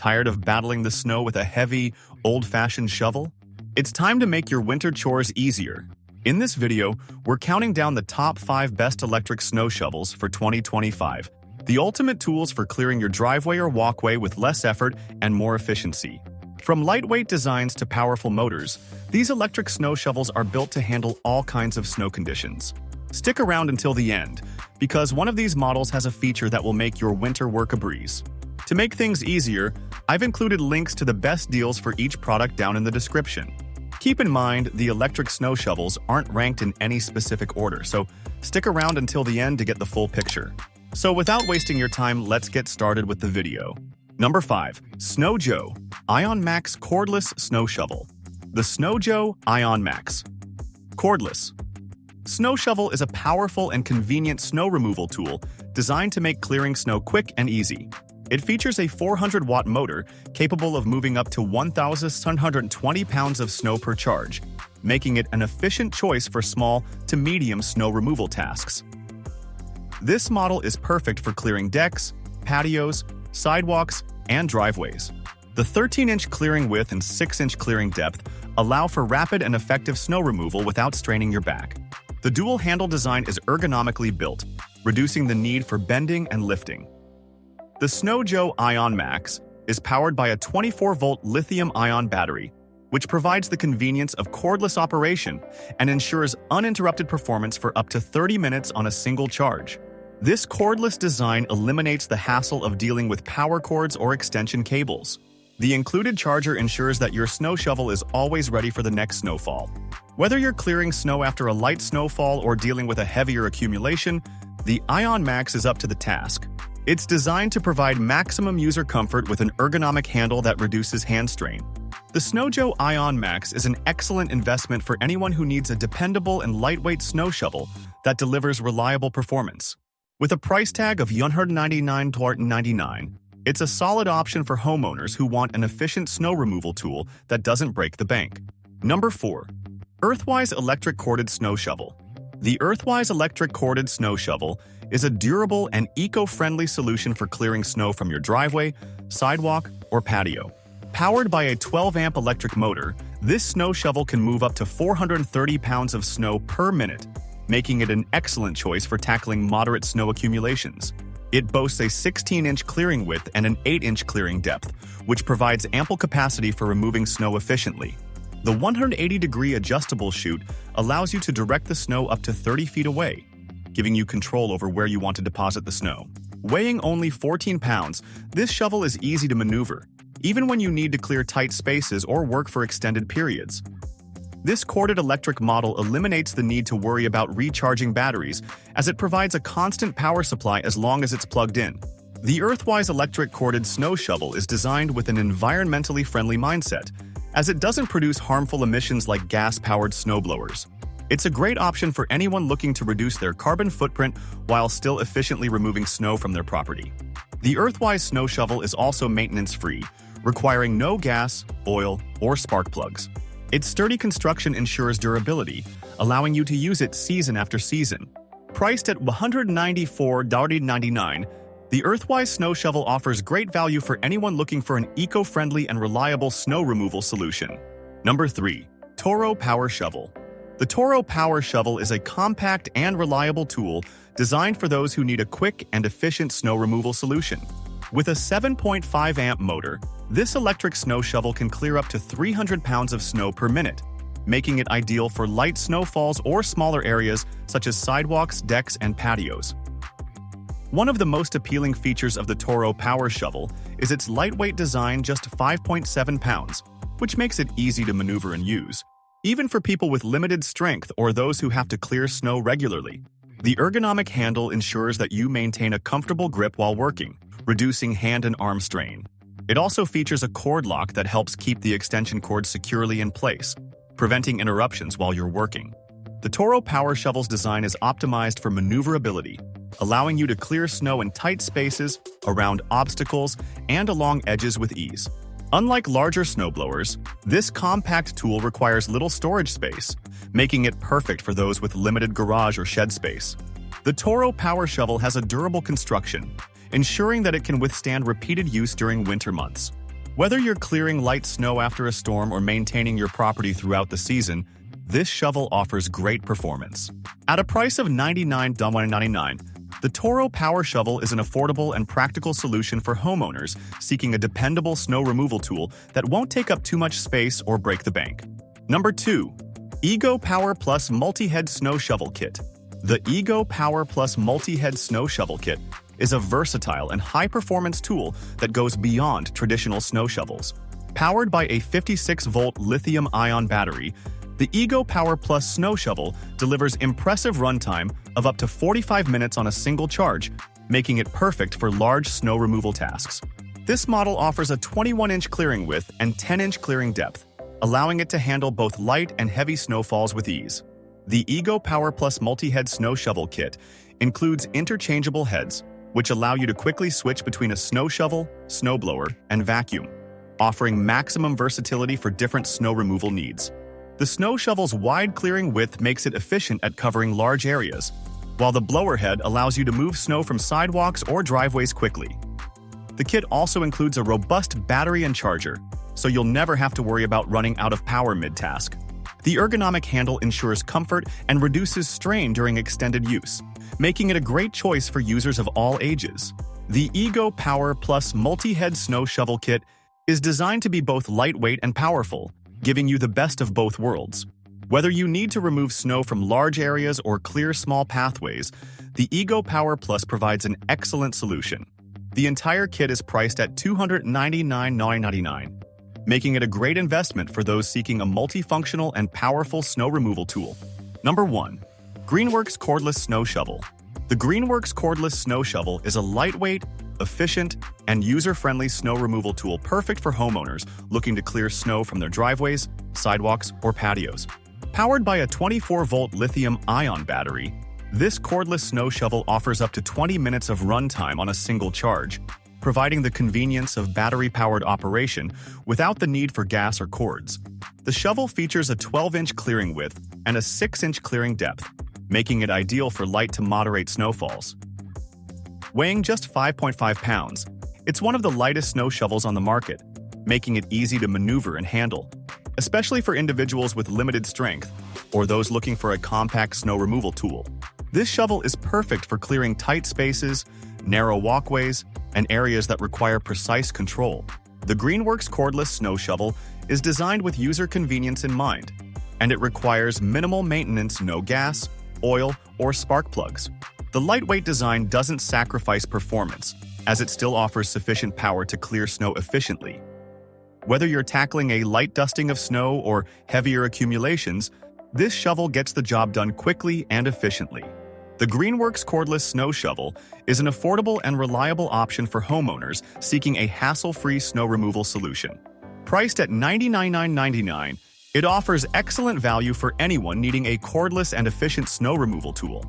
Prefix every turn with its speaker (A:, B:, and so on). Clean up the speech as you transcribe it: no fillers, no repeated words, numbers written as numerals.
A: Tired of battling the snow with a heavy, old-fashioned shovel? It's time to make your winter chores easier. In this video, we're counting down the top 5 best electric snow shovels for 2025. The ultimate tools for clearing your driveway or walkway with less effort and more efficiency. From lightweight designs to powerful motors, these electric snow shovels are built to handle all kinds of snow conditions. Stick around until the end, because one of these models has a feature that will make your winter work a breeze. To make things easier, I've included links to the best deals for each product down in the description. Keep in mind, the electric snow shovels aren't ranked in any specific order, so stick around until the end to get the full picture. So without wasting your time, let's get started with the video. Number 5. Snow Joe Ion Max Cordless Snow Shovel. The Snow Joe Ion Max. Cordless. Snow shovel is a powerful and convenient snow removal tool designed to make clearing snow quick and easy. It features a 400-watt motor capable of moving up to 1,720 pounds of snow per charge, making it an efficient choice for small to medium snow removal tasks. This model is perfect for clearing decks, patios, sidewalks, and driveways. The 13-inch clearing width and 6-inch clearing depth allow for rapid and effective snow removal without straining your back. The dual handle design is ergonomically built, reducing the need for bending and lifting. The Snow Joe Ion Max is powered by a 24-volt lithium-ion battery, which provides the convenience of cordless operation and ensures uninterrupted performance for up to 30 minutes on a single charge. This cordless design eliminates the hassle of dealing with power cords or extension cables. The included charger ensures that your snow shovel is always ready for the next snowfall. Whether you're clearing snow after a light snowfall or dealing with a heavier accumulation, the Ion Max is up to the task. It's designed to provide maximum user comfort with an ergonomic handle that reduces hand strain. The Snow Joe Ion Max is an excellent investment for anyone who needs a dependable and lightweight snow shovel that delivers reliable performance. With a price tag of $199.99, it's a solid option for homeowners who want an efficient snow removal tool that doesn't break the bank. Number 4. Earthwise Electric Corded Snow Shovel. The Earthwise Electric Corded Snow Shovel is a durable and eco-friendly solution for clearing snow from your driveway, sidewalk, or patio. Powered by a 12-amp electric motor, this snow shovel can move up to 430 pounds of snow per minute, making it an excellent choice for tackling moderate snow accumulations. It boasts a 16-inch clearing width and an 8-inch clearing depth, which provides ample capacity for removing snow efficiently. The 180-degree adjustable chute allows you to direct the snow up to 30 feet away, giving you control over where you want to deposit the snow. Weighing only 14 pounds, this shovel is easy to maneuver, even when you need to clear tight spaces or work for extended periods. This corded electric model eliminates the need to worry about recharging batteries, as it provides a constant power supply as long as it's plugged in. The Earthwise Electric Corded Snow Shovel is designed with an environmentally friendly mindset, as it doesn't produce harmful emissions like gas-powered snowblowers. It's a great option for anyone looking to reduce their carbon footprint while still efficiently removing snow from their property. The Earthwise Snow Shovel is also maintenance-free, requiring no gas, oil, or spark plugs. Its sturdy construction ensures durability, allowing you to use it season after season. Priced at $194.99, the Earthwise Snow Shovel offers great value for anyone looking for an eco-friendly and reliable snow removal solution. Number 3. Toro Power Shovel. The Toro Power Shovel is a compact and reliable tool designed for those who need a quick and efficient snow removal solution. With a 7.5-amp motor, this electric snow shovel can clear up to 300 pounds of snow per minute, making it ideal for light snowfalls or smaller areas such as sidewalks, decks, and patios. One of the most appealing features of the Toro Power Shovel is its lightweight design, just 5.7 pounds, which makes it easy to maneuver and use, even for people with limited strength or those who have to clear snow regularly. The ergonomic handle ensures that you maintain a comfortable grip while working, reducing hand and arm strain. It also features a cord lock that helps keep the extension cord securely in place, preventing interruptions while you're working. The Toro Power Shovel's design is optimized for maneuverability, allowing you to clear snow in tight spaces, around obstacles, and along edges with ease. Unlike larger snowblowers, this compact tool requires little storage space, making it perfect for those with limited garage or shed space. The Toro Power Shovel has a durable construction, ensuring that it can withstand repeated use during winter months. Whether you're clearing light snow after a storm or maintaining your property throughout the season, this shovel offers great performance. At a price of $99.99, the Toro Power Shovel is an affordable and practical solution for homeowners seeking a dependable snow removal tool that won't take up too much space or break the bank. Number 2. Ego Power Plus Multi-Head Snow Shovel Kit. The Ego Power Plus Multi-Head Snow Shovel Kit is a versatile and high-performance tool that goes beyond traditional snow shovels. Powered by a 56-volt lithium-ion battery, the Ego Power Plus Snow Shovel delivers impressive runtime of up to 45 minutes on a single charge, making it perfect for large snow removal tasks. This model offers a 21-inch clearing width and 10-inch clearing depth, allowing it to handle both light and heavy snowfalls with ease. The Ego Power Plus Multi-Head Snow Shovel Kit includes interchangeable heads, which allow you to quickly switch between a snow shovel, snowblower, and vacuum, offering maximum versatility for different snow removal needs. The snow shovel's wide clearing width makes it efficient at covering large areas, while the blower head allows you to move snow from sidewalks or driveways quickly. The kit also includes a robust battery and charger, so you'll never have to worry about running out of power mid-task. The ergonomic handle ensures comfort and reduces strain during extended use, making it a great choice for users of all ages. The Ego Power Plus Multi-Head Snow Shovel Kit is designed to be both lightweight and powerful, giving you the best of both worlds. Whether you need to remove snow from large areas or clear small pathways, the Ego Power Plus provides an excellent solution. The entire kit is priced at $299.99, making it a great investment for those seeking a multifunctional and powerful snow removal tool. Number 1. Greenworks Cordless Snow Shovel. The Greenworks Cordless Snow Shovel is a lightweight, efficient, and user-friendly snow removal tool perfect for homeowners looking to clear snow from their driveways, sidewalks, or patios. Powered by a 24-volt lithium-ion battery, this cordless snow shovel offers up to 20 minutes of runtime on a single charge, providing the convenience of battery-powered operation without the need for gas or cords. The shovel features a 12-inch clearing width and a 6-inch clearing depth, making it ideal for light to moderate snowfalls. Weighing just 5.5 pounds, it's one of the lightest snow shovels on the market, making it easy to maneuver and handle, especially for individuals with limited strength or those looking for a compact snow removal tool. This shovel is perfect for clearing tight spaces, narrow walkways, and areas that require precise control. The Greenworks Cordless Snow Shovel is designed with user convenience in mind, and it requires minimal maintenance, no gas, oil, or spark plugs. The lightweight design doesn't sacrifice performance, as it still offers sufficient power to clear snow efficiently. Whether you're tackling a light dusting of snow or heavier accumulations, this shovel gets the job done quickly and efficiently. The Greenworks Cordless Snow Shovel is an affordable and reliable option for homeowners seeking a hassle-free snow removal solution. Priced at $99.99, it offers excellent value for anyone needing a cordless and efficient snow removal tool.